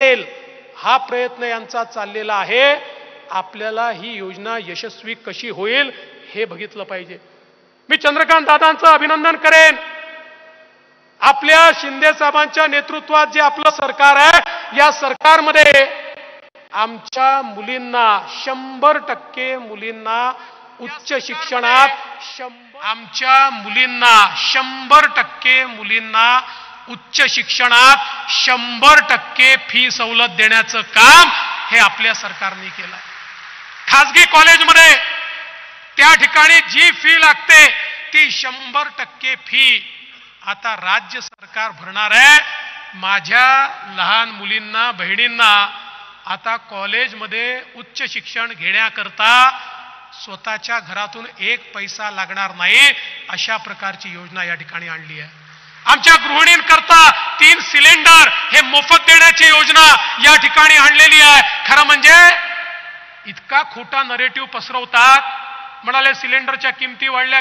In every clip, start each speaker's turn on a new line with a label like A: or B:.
A: येईल हा प्रयत्न यांचा चाललेला आहे। आपल्याला ही योजना यशस्वी कशी होईल हे बघितलं पाहिजे। मी चंद्रकांत दादांचं अभिनंदन करेन। आपल्या शिंदे साहेबांच्या नेतृत्वात जे आपलं सरकार आहे, या सरकारमध्ये आमच्या मुलींना 100% मुलींना उच्च शिक्षणात 100% मुलींना उच्च शिक्षणात 100% फी सवलत देण्याचं काम हे आपल्या सरकारने केलं। खासगी कॉलेजमध्ये त्या ठिकाणी जी फी लागते ती 100% फी आता राज्य सरकार भरणार आहे। माझ्या लहान मुलींना बहिणींना आता कॉलेजमध्ये उच्च शिक्षण घेण्याकरता स्वतःच्या घरातून एक पैसा लागणार नाही, अशा प्रकारची योजना या ठिकाणी आणली आहे। आमच्या गृहिणींकरता 3 सिलेंडर हे मोफत देण्याची योजना या ठिकाणी आणलेली आहे। खरं म्हणजे इतका खोटा नरेटिव्ह पसरवतात, म्हणाले सिलेंडरच्या किमती वाढल्या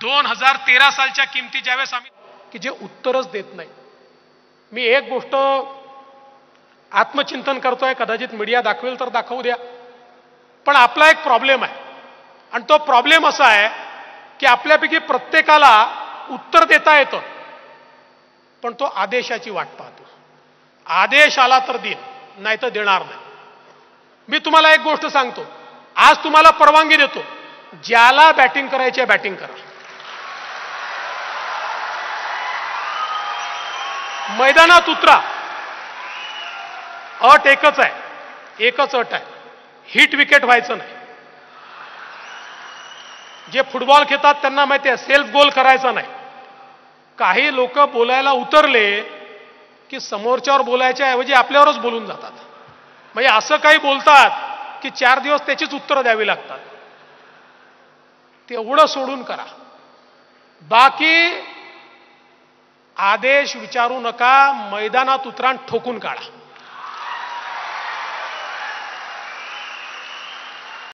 A: 2013 सालच्या किमती ज्यावेळेस आम्ही की जे उत्तरच देत नाही। मी एक गोष्ट आत्मचिंतन करतोय, कदाचित मीडिया दाखवेल तर दाखवू द्या, पण आपला एक प्रॉब्लेम आहे आणि तो प्रॉब्लेम असा आहे की आपल्यापैकी प्रत्येकाला उत्तर देता येतं, पण तो आदेशाची वाट पाहतो। आदेश आला तर देईन, नाही तर देणार नाही। मी तुम्हाला एक गोष्ट सांगतो, आज तुम्हाला परवानगी देतो, ज्याला बॅटिंग करायची आहे बॅटिंग करा, मैदानात उतरा। अट एकच आहे, एकच अट आहे, हिट विकेट व्हायचं नाही। जे फुटबॉल खेळतात त्यांना माहिती आहे सेल्फ गोल करायचा नाही। काही लोक बोलायला उतरले की समोरच्यावर बोलायच्या ऐवजी आपल्यावरच बोलून जातात, म्हणजे असं काही बोलतात की 4 दिवस त्याचीच उत्तरं द्यावी लागतात। तेवढं सोडून करा, बाकी आदेश विचारू नका, मैदानात उतरा ठोकून काढा।